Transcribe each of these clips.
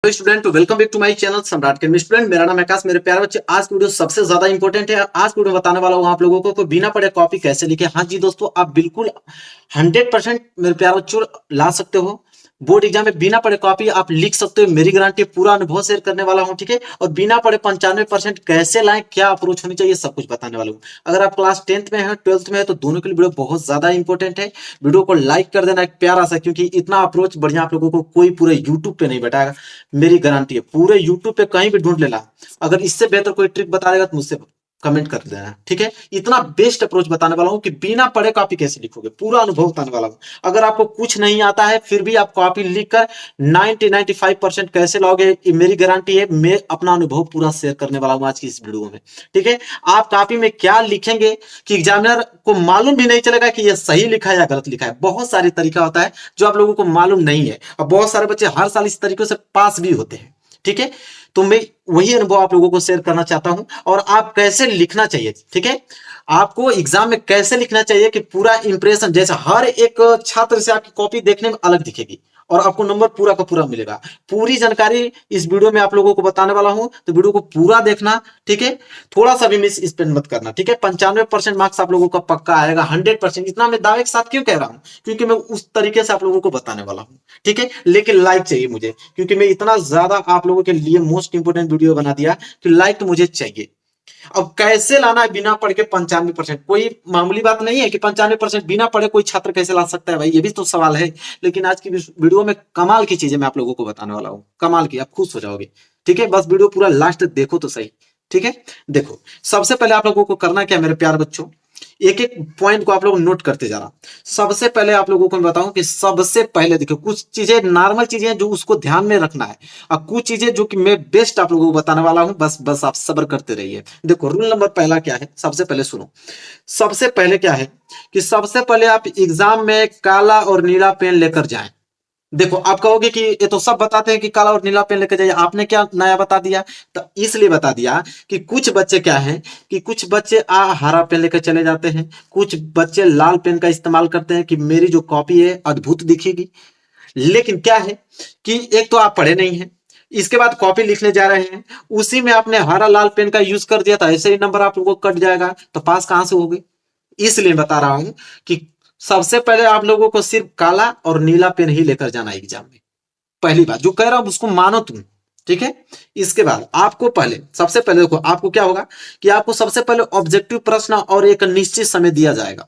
Student welcome back to my channel Samrat के student. मेरा नाम आकाश। मेरे प्यारे बच्चे, आज की वीडियो सबसे ज्यादा इंपॉर्टेंट है। आज की वीडियो बताने वाला हूं आप लोगों को बिना पढ़े कॉपी कैसे लिखे। हाँ जी दोस्तों, आप बिल्कुल 100% मेरे प्यारे बच्चों ला सकते हो। बोर्ड एग्जाम में बिना पढ़े कॉपी आप लिख सकते हो। मेरी गारंटी, पूरा अनुभव शेयर करने वाला हूं, ठीक है। और बिना पढ़े 95% कैसे लाएं, क्या अप्रोच होनी चाहिए, सब कुछ बताने वाला हूं। अगर आप क्लास 10th में है, 12th में है, तो दोनों के लिए वीडियो बहुत ज्यादा इंपॉर्टेंट है। वीडियो को लाइक कर देना एक प्यारा सा, क्योंकि इतना अप्रोच बढ़िया आप लोगों को कोई पूरे यूट्यूब पे नहीं बताएगा। मेरी गारंटी है, पूरे यूट्यूब पे कहीं भी ढूंढ लेना, अगर इससे बेहतर कोई ट्रिक बता देगा तो मुझसे कमेंट कर देना, ठीक है। इतना बेस्ट अप्रोच बताने वाला हूं कि बिना पढ़े कॉपी कैसे लिखोगे, पूरा अनुभव बताने वाला हूं। अगर आपको कुछ नहीं आता है फिर भी आप कॉपी लिखकर 90-95% कैसे लाओगे, मेरी गारंटी है। मैं अपना अनुभव पूरा शेयर करने वाला हूं आज की इस वीडियो में, ठीक है। आप कॉपी में क्या लिखेंगे कि एग्जामिनर को मालूम भी नहीं चलेगा कि यह सही लिखा है या गलत लिखा है। बहुत सारी तरीका होता है जो आप लोगों को मालूम नहीं है, और बहुत सारे बच्चे हर साल इस तरीके से पास भी होते हैं, ठीक है। तो मैं वही अनुभव आप लोगों को शेयर करना चाहता हूं, और आप कैसे लिखना चाहिए, ठीक है। आपको एग्जाम में कैसे लिखना चाहिए कि पूरा इंप्रेशन, जैसे हर एक छात्र से आपकी कॉपी देखने में अलग दिखेगी और आपको नंबर पूरा का पूरा मिलेगा। पूरी जानकारी इस वीडियो में आप लोगों को बताने वाला हूं, तो वीडियो को पूरा देखना, ठीक है। थोड़ा सा भी मिस स्पेंड मत करना, ठीक है। 95% मार्क्स आप लोगों का पक्का आएगा, 100%। इतना मैं दावे के साथ क्यों कह रहा हूं, क्योंकि मैं उस तरीके से आप लोगों को बताने वाला हूं, ठीक है। लेकिन लाइक चाहिए मुझे, क्योंकि मैं इतना ज्यादा आप लोगों के लिए मोस्ट इंपोर्टेंट वीडियो बना दिया कि लाइक तो मुझे चाहिए। अब कैसे लाना है बिना पढ़ के 95%, कोई मामूली बात नहीं है कि 95% बिना पढ़े कोई छात्र कैसे ला सकता है भाई, ये भी तो सवाल है। लेकिन आज की वीडियो में कमाल की चीजें मैं आप लोगों को बताने वाला हूं, कमाल की, आप खुश हो जाओगे, ठीक है। बस वीडियो पूरा लास्ट तक देखो तो सही, ठीक है। देखो, सबसे पहले आप लोगों को करना क्या मेरे प्यारे बच्चों, एक एक पॉइंट को आप लोग नोट करते जाना। सबसे पहले आप लोगों को मैं बताऊं कि सबसे पहले देखो, कुछ चीजें नॉर्मल चीजें हैं जो उसको ध्यान में रखना है, और कुछ चीजें जो कि मैं बेस्ट आप लोगों को बताने वाला हूं। बस बस आप सब्र करते रहिए। देखो, रूल नंबर पहला क्या है, सबसे पहले सुनो। सबसे पहले क्या है कि सबसे पहले आप एग्जाम में काला और नीला पेन लेकर जाएं। देखो, आप कहोगे कि ये तो सब बताते हैं कि काला और नीला पेन लेकर जाइए, आपने क्या नया बता दिया। तो इसलिए बता दिया कि कुछ बच्चे क्या हैं कि कुछ बच्चे हरा पेन लेकर चले जाते हैं, कुछ बच्चे लाल पेन का इस्तेमाल करते हैं कि मेरी जो कॉपी है अद्भुत दिखेगी। लेकिन क्या है कि एक तो आप पढ़े नहीं हैं, इसके बाद कॉपी लिखने जा रहे हैं, उसी में आपने हरा लाल पेन का यूज कर दिया, तो ऐसे ही नंबर आप लोगों को कट जाएगा, तो पास कहां से होगे। इसलिए बता रहा हूं कि सबसे पहले आप लोगों को सिर्फ काला और नीला पेन ही लेकर जाना है एग्जाम में। पहली बात जो कह रहा हूं उसको मानो तुम, ठीक है। इसके बाद आपको पहले, सबसे पहले देखो, आपको क्या होगा कि आपको सबसे पहले ऑब्जेक्टिव प्रश्न और एक निश्चित समय दिया जाएगा।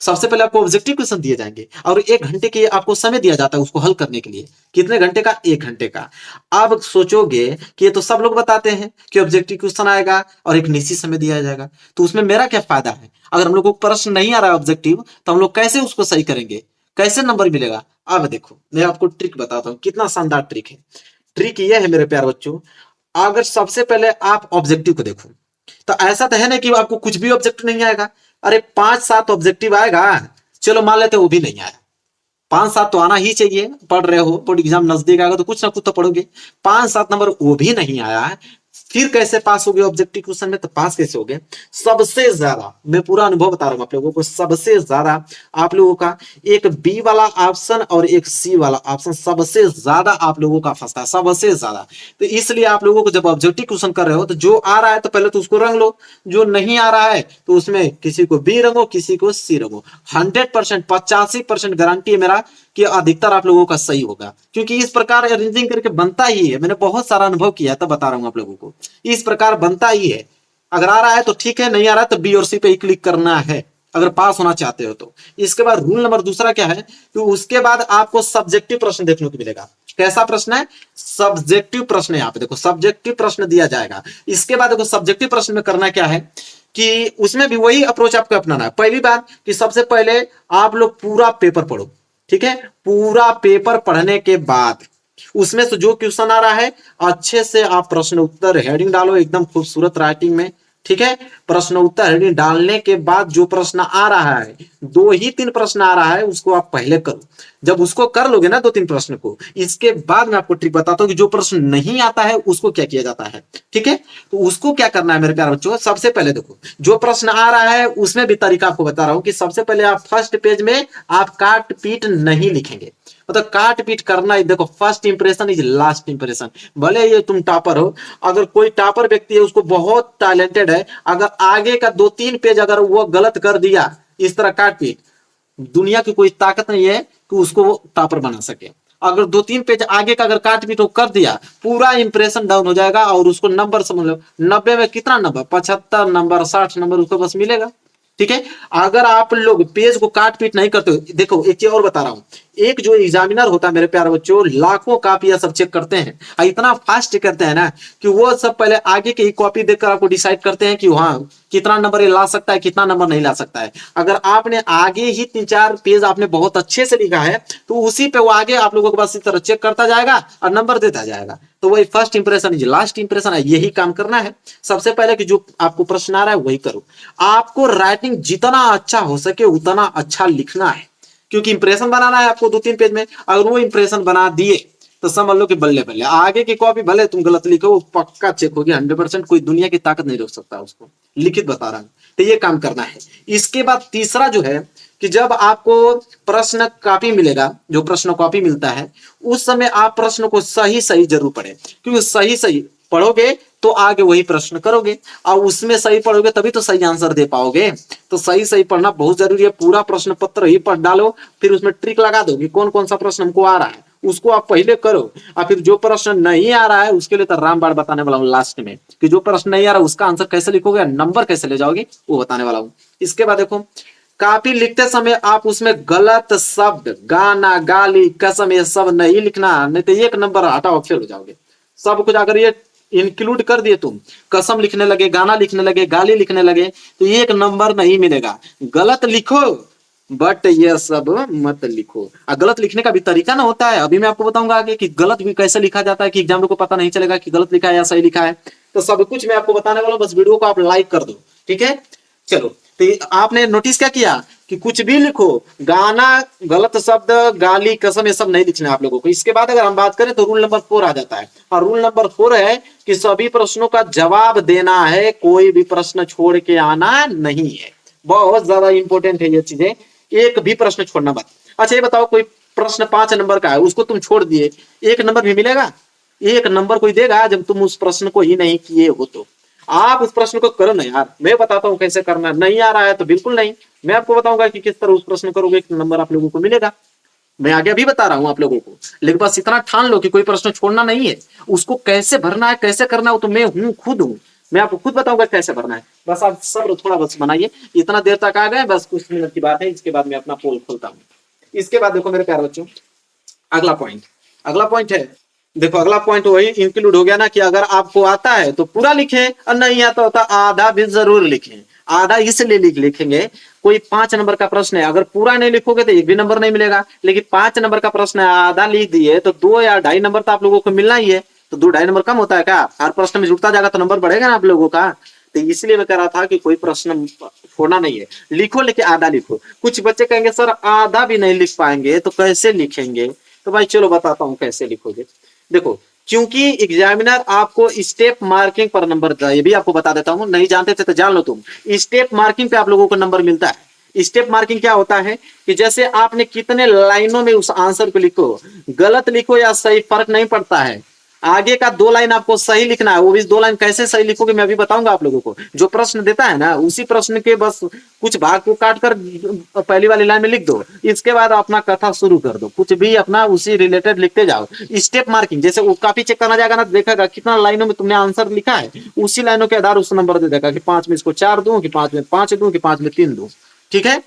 सबसे पहले आपको ऑब्जेक्टिव क्वेश्चन दिए जाएंगे और 1 घंटे के आपको समय दिया जाता है उसको हल करने के लिए। कितने घंटे का? 1 घंटे का। आप सोचोगे कि ये तो सब लोग बताते हैं कि ऑब्जेक्टिव क्वेश्चन आएगा और एक निश्चित समय दिया जाएगा, तो उसमें मेरा क्या फायदा है। अगर हम लोग को प्रश्न नहीं आ रहा है ऑब्जेक्टिव, तो हम लोग कैसे उसको सही करेंगे, कैसे नंबर मिलेगा। अब देखो, मैं आपको ट्रिक बताता हूं, कितना शानदार ट्रिक है। ट्रिक ये है मेरे प्यारे बच्चों, अगर सबसे पहले आप ऑब्जेक्टिव को देखो, तो ऐसा तो है ना कि आपको कुछ भी ऑब्जेक्टिव नहीं आएगा। अरे 5-7 ऑब्जेक्टिव आएगा, चलो मान लेते वो भी नहीं आया। 5-7 तो आना ही चाहिए, पढ़ रहे हो, बोर्ड एग्जाम नजदीक आएगा तो कुछ ना कुछ तो पढ़ोगे। 5-7 नंबर वो भी नहीं आया है, फिर कैसे पास हो गए ऑब्जेक्टिव क्वेश्चन में, तो पास कैसे हो गए। सबसे ज्यादा, मैं पूरा अनुभव बता रहा हूं आप लोगों को, सबसे ज्यादा आप लोगों का एक बी वाला ऑप्शन और एक सी वाला ऑप्शन सबसे ज्यादा आप लोगों का फंसता है, सबसे ज्यादा। तो इसलिए आप लोगों को जब ऑब्जेक्टिव क्वेश्चन कर रहे हो, तो जो आ रहा है तो पहले तो उसको रंग लो, जो नहीं आ रहा है तो उसमें किसी को बी रंगो, किसी को सी रंगो। 100%, 85% गारंटी है मेरा कि अधिकतर आप लोगों का सही होगा, क्योंकि इस प्रकार अरेंजिंग करके बनता ही है। मैंने बहुत सारा अनुभव किया है, तब बता रहा हूं आप लोगों को, इस प्रकार बनता ही है। अगर आ रहा है तो ठीक है, नहीं आ रहा है तो बी और सी पे ही क्लिक करना है, अगर पास होना चाहते हो तो। इसके बाद रूल नंबर दूसरा क्या है, तो उसके बाद आपको सब्जेक्टिव प्रश्न देखने को मिलेगा। कैसा प्रश्न है? सब्जेक्टिव प्रश्न। यहाँ पे देखो, सब्जेक्टिव प्रश्न दिया जाएगा। इसके बाद देखो, सब्जेक्टिव प्रश्न में करना क्या है कि उसमें भी वही अप्रोच आपको अपनाना है। पहली बात कि सबसे पहले आप लोग पूरा पेपर पढ़ो, ठीक है। पूरा पेपर पढ़ने के बाद उसमें से जो क्वेश्चन आ रहा है अच्छे से आप प्रश्न उत्तर हेडिंग डालो, एकदम खूबसूरत राइटिंग में, ठीक है। प्रश्न उत्तर हेडिंग डालने के बाद जो प्रश्न आ रहा है, 2 ही 3 प्रश्न आ रहा है, उसको आप पहले करो। जब उसको कर लोगे ना 2-3 प्रश्न को, इसके बाद मैं आपको ट्रिक बताता हूं कि जो प्रश्न नहीं आता है उसको क्या किया जाता है, ठीक है। तो उसको क्या करना है मेरे प्यारे बच्चों, सबसे पहले देखो, जो प्रश्न आ रहा है उसमें भी तरीका आपको बता रहा हूं कि सबसे पहले आप फर्स्ट पेज में आप काट पीट नहीं लिखेंगे। मतलब काट पीट करना ही, देखो first impression is last impression. भले ये तुम टॉपर हो, अगर कोई टॉपर व्यक्ति है उसको बहुत टैलेंटेड है, अगर आगे का 2-3 पेज अगर वो गलत कर दिया इस तरह काट पीट, दुनिया की कोई ताकत नहीं है कि उसको वो टॉपर बना सके। अगर 2-3 पेज आगे का अगर काट पीट कर दिया, पूरा इंप्रेशन डाउन हो जाएगा और उसको नंबर समझ लो 90 में कितना नंबर, 75 नंबर 60 नंबर उसको बस मिलेगा। ठीक है, अगर आप लोग पेज को काट पीट नहीं करते हो, देखो एक चीज और बता रहा हूं, एक जो एग्जामिनर होता है मेरे प्यारे बच्चों, लाखों कापियां सब चेक करते हैं और इतना फास्ट करते हैं ना कि वो सब पहले आगे की कॉपी देखकर आपको डिसाइड करते हैं कि हाँ कितना नंबर ये ला सकता है, कितना नंबर नहीं ला सकता है। अगर आपने आगे ही 3-4 पेज आपने बहुत अच्छे से लिखा है तो उसी पे वो आगे आप लोगों के पास इस तरह चेक करता जाएगा और नंबर देता जाएगा। तो वही first impression is last impression है, यही काम करना है। सबसे पहले कि जो आपको प्रश्न आ रहा है वही करो। आपको राइटिंग जितना अच्छा हो सके उतना अच्छा लिखना है, क्योंकि इंप्रेशन बनाना है आपको 2-3 पेज में। अगर वो इंप्रेशन बना दिए तो समझ लो कि बल्ले बल्ले, आगे की कॉपी भले तुम गलत लिखो वो पक्का चेक होगी 100%, कोई दुनिया की ताकत नहीं रोक सकता उसको, लिखित बता रहा हूं। तो ये काम करना है। इसके बाद तीसरा जो है कि जब आपको प्रश्न कॉपी मिलेगा, जो प्रश्न कॉपी मिलता है, उस समय आप प्रश्न को सही सही जरूर पढ़े, क्योंकि सही सही पढ़ोगे तो आगे वही प्रश्न करोगे और उसमें सही पढ़ोगे तभी तो सही आंसर दे पाओगे। तो सही सही पढ़ना बहुत जरूरी है। पूरा प्रश्न पत्र ही पढ़ डालो, फिर उसमें ट्रिक लगा दो कि कौन कौन सा प्रश्न हमको आ रहा है, उसको आप पहले करो और फिर जो प्रश्न नहीं आ रहा है उसके लिए तो रामबाण बताने वाला हूँ लास्ट में, कि जो प्रश्न नहीं आ रहा उसका आंसर कैसे लिखोगे, नंबर कैसे ले जाओगे वो बताने वाला हूँ। इसके बाद देखो, कॉपी लिखते समय आप उसमें गलत शब्द, गाना, गाली, कसम ये सब नहीं लिखना, नहीं तो 1 नंबर हटाओ फेल हो जाओगे। सब कुछ अगर ये इंक्लूड कर दिए, तुम कसम लिखने लगे, गाना लिखने लगे, गाली लिखने लगे तो 1 नंबर नहीं मिलेगा। गलत लिखो बट ये सब मत लिखो। और गलत लिखने का भी तरीका ना होता है, अभी मैं आपको बताऊंगा आगे कि गलत भी कैसे लिखा जाता है कि एग्जाम को पता नहीं चलेगा कि गलत लिखा है या सही लिखा है। तो सब कुछ मैं आपको बताने वाला हूं, बस वीडियो को आप लाइक कर दो। ठीक है, चलो। तो आपने नोटिस क्या किया कि कुछ भी लिखो, गाना, गलत शब्द, गाली, कसम ये सब नहीं लिखना है आप लोगों को। इसके बाद अगर हम बात करें तो रूल नंबर 4 आ जाता है, और रूल नंबर 4 है कि सभी प्रश्नों का जवाब देना है, कोई भी प्रश्न छोड़ के आना नहीं है। बहुत ज्यादा इंपॉर्टेंट है ये चीजें, एक भी प्रश्न छोड़ना मत। अच्छा ये बताओ, कोई प्रश्न 5 नंबर का है उसको तुम छोड़ दिए, 1 नंबर भी मिलेगा? 1 नंबर कोई देगा जब तुम उस प्रश्न को ही नहीं किए हो। तो आप उस प्रश्न को करो ना यार, मैं बताता हूं कैसे करना। नहीं आ रहा है तो बिल्कुल नहीं, मैं आपको बताऊंगा कि किस तरह उस प्रश्न करोगे, 1 नंबर आप लोगों को मिलेगा। मैं आगे अभी बता रहा हूं आप लोगों को, लेकिन बस इतना ठान लो कि कोई प्रश्न छोड़ना नहीं है। उसको कैसे भरना है, कैसे करना है, वो तो मैं हूं, खुद हूं, मैं आपको खुद बताऊंगा कैसे भरना है। बस आप सब्र थोड़ा बस बनाइए। इतना देर तक आ गए, बस कुछ मिनट की बात है, इसके बाद मैं अपना पोल खोलता हूँ। इसके बाद देखो मेरे प्यारे बच्चों, अगला पॉइंट है, देखो अगला पॉइंट वही इंक्लूड हो गया ना कि अगर आपको आता है तो पूरा लिखें और नहीं आता होता आधा भी जरूर लिखें। आधा इसलिए लिखेंगे, कोई 5 नंबर का प्रश्न है, अगर पूरा नहीं लिखोगे तो 1 भी नंबर नहीं मिलेगा। लेकिन 5 नंबर का प्रश्न है, आधा लिख दिए तो 2 या 2.5 नंबर तो आप लोगों को मिलना ही है। तो 2-2.5 नंबर कम होता है क्या? हर प्रश्न में जुड़ता जाएगा तो नंबर बढ़ेगा ना आप लोगों का। तो इसलिए मैं कह रहा था कि कोई प्रश्न छोड़ना नहीं है, लिखो लेकिन आधा लिखो। कुछ बच्चे कहेंगे सर आधा भी नहीं लिख पाएंगे तो कैसे लिखेंगे? तो भाई चलो बताता हूं कैसे लिखोगे। देखो, क्योंकि एग्जामिनर आपको स्टेप मार्किंग पर नंबर देता है, ये भी आपको बता देता हूं, नहीं जानते थे तो जान लो तुम। स्टेप मार्किंग पे आप लोगों को नंबर मिलता है। स्टेप मार्किंग क्या होता है कि जैसे आपने कितने लाइनों में उस आंसर को लिखो, गलत लिखो या सही फर्क नहीं पड़ता है। आगे का 2 लाइन आपको सही लिखना है, वो भी 2 लाइन कैसे सही लिखोगे मैं अभी बताऊंगा आप लोगों को। जो प्रश्न देता है ना उसी प्रश्न के बस कुछ भाग को काट कर पहली वाली लाइन में लिख दो, इसके बाद अपना कथा शुरू कर दो, कुछ भी अपना उसी रिलेटेड लिखते जाओ। स्टेप मार्किंग जैसे वो काफी चेक करना जाएगा ना, देखेगा कितना लाइनों में तुमने आंसर लिखा है, उसी लाइनों के आधार उस नंबर दे देगा कि 5 में इसको 4 दूं, कि 5 में 5 दूं, कि 5 में 3 दूं। ठीक है,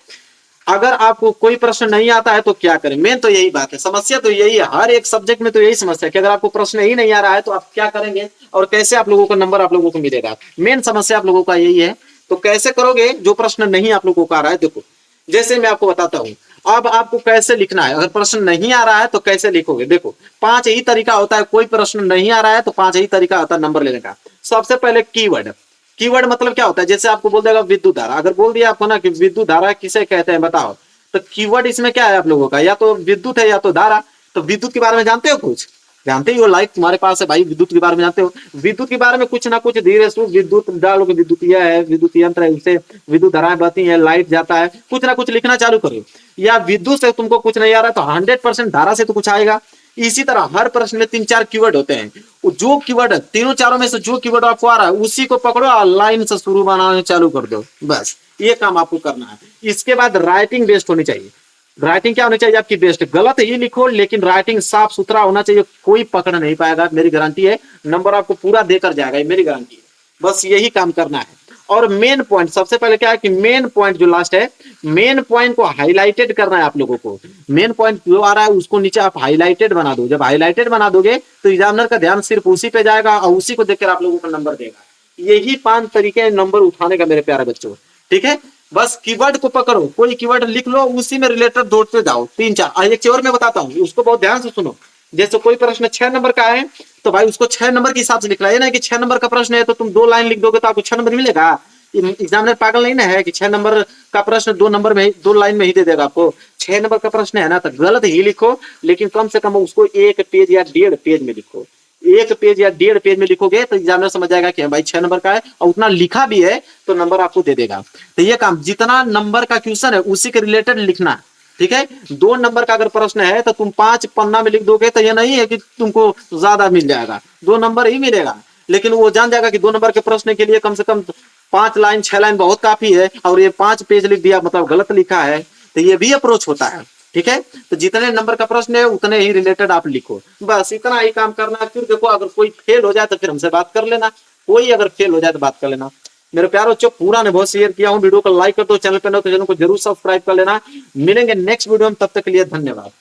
अगर आपको कोई प्रश्न नहीं आता है तो क्या करें? मेन तो यही बात है, समस्या तो यही है, हर एक सब्जेक्ट में तो यही समस्या है कि अगर आपको प्रश्न ही नहीं आ रहा है तो आप क्या करेंगे और कैसे आप लोगों को नंबर आप लोगों को मिलेगा। मेन समस्या आप लोगों का यही है। तो कैसे करोगे जो प्रश्न नहीं आप लोगों को आ रहा है? देखो जैसे मैं आपको बताता हूं, अब आपको कैसे लिखना है। अगर प्रश्न नहीं आ रहा है तो कैसे लिखोगे? देखो 5 ही तरीका होता है, कोई प्रश्न नहीं आ रहा है तो 5 ही तरीका होता है नंबर लेने का। सबसे पहले कीवर्ड। कीवर्ड मतलब क्या होता है? जैसे आपको बोल देगा विद्युत धारा, अगर बोल दिया आपको ना कि विद्युत धारा किसे कहते हैं बताओ, तो कीवर्ड इसमें क्या है आप लोगों का? या तो विद्युत है या तो धारा। तो विद्युत के बारे में जानते हो कुछ? जानते ही हो लाइट तुम्हारे पास है भाई, विद्युत के बारे में जानते हो, विद्युत के बारे में कुछ ना कुछ धीरे से विद्युत डालोगे, विद्युत यह है, विद्युत यंत्र है, उससे विद्युत धाराएं बहती है, लाइट जाता है, कुछ ना कुछ लिखना चालू करो। या विद्युत से तुमको कुछ नहीं आ रहा तो 100% धारा से तो कुछ आएगा। इसी तरह हर प्रश्न में 3-4 कीवर्ड होते हैं, जो कीवर्ड तीनों चारों में से जो कीवर्ड आपको आ रहा है उसी को पकड़ो और लाइन से शुरू बनाना चालू कर दो, बस ये काम आपको करना है। इसके बाद राइटिंग बेस्ट होनी चाहिए। राइटिंग क्या होनी चाहिए आपकी बेस्ट, गलत ही लिखो लेकिन राइटिंग साफ सुथरा होना चाहिए, कोई पकड़ नहीं पाएगा, मेरी गारंटी है, नंबर आपको पूरा देकर जाएगा, ये मेरी गारंटी है। बस यही काम करना है। और मेन पॉइंट सबसे पहले क्या है कि मेन पॉइंट जो लास्ट है, मेन पॉइंट को हाईलाइटेड करना है आप लोगों को। मेन पॉइंट जो आ रहा है उसको नीचे आप हाईलाइटेड बना दो, जब हाईलाइटेड बना दोगे तो एग्जामिनर का ध्यान सिर्फ उसी पे जाएगा और उसी को देखकर आप लोगों को नंबर देगा। यही 5 तरीके नंबर उठाने का मेरे प्यारे बच्चों, ठीक है। बस कीवर्ड को पकड़ो, कोई कीवर्ड लिख लो, उसी में रिलेटेड दौड़ते जाओ 3-4। एक और मैं बताता हूँ, उसको बहुत ध्यान से सुनो। जैसे कोई प्रश्न 6 नंबर का है तो भाई उसको 6 नंबर के हिसाब से लिखना है ना कि 6 नंबर का प्रश्न है तो तुम 2 लाइन लिख दोगे तो आपको 6 नंबर मिलेगा। एग्जामिनर पागल नहीं ना है कि 6 नंबर का प्रश्न 2 नंबर में 2 लाइन में ही दे देगा आपको। 6 नंबर का प्रश्न है ना तो गलत ही लिखो, लेकिन कम से कम उसको 1 पेज या 1.5 पेज में लिखो। 1 पेज या 1.5 पेज में लिखोगे तो एग्जामिनर समझ जाएगा कि भाई 6 नंबर का है और उतना लिखा भी है तो नंबर आपको दे देगा। तो ये काम जितना नंबर का क्वेश्चन है उसी के रिलेटेड लिखना, ठीक है। 2 नंबर का अगर प्रश्न है तो तुम 5 पन्ना में लिख दोगे तो ये नहीं है कि तुमको ज्यादा मिल जाएगा, 2 नंबर ही मिलेगा। लेकिन वो जान जाएगा कि 2 नंबर के प्रश्न के लिए कम से कम 5 लाइन 6 लाइन बहुत काफी है और ये 5 पेज लिख दिया मतलब गलत लिखा है, तो ये भी अप्रोच होता है, ठीक है। तो जितने नंबर का प्रश्न है उतने ही रिलेटेड आप लिखो, बस इतना ही काम करना है। फिर देखो अगर कोई फेल हो जाए तो फिर हमसे बात कर लेना, कोई अगर फेल हो जाए तो बात कर लेना। मेरे प्यारो बच्चों पूरा ने बहुत शेयर किया हूँ, वीडियो को लाइक कर दो, चैनल पर न तो चैनल को जरूर सब्सक्राइब कर लेना। मिलेंगे नेक्स्ट वीडियो में, तब तक के लिए धन्यवाद।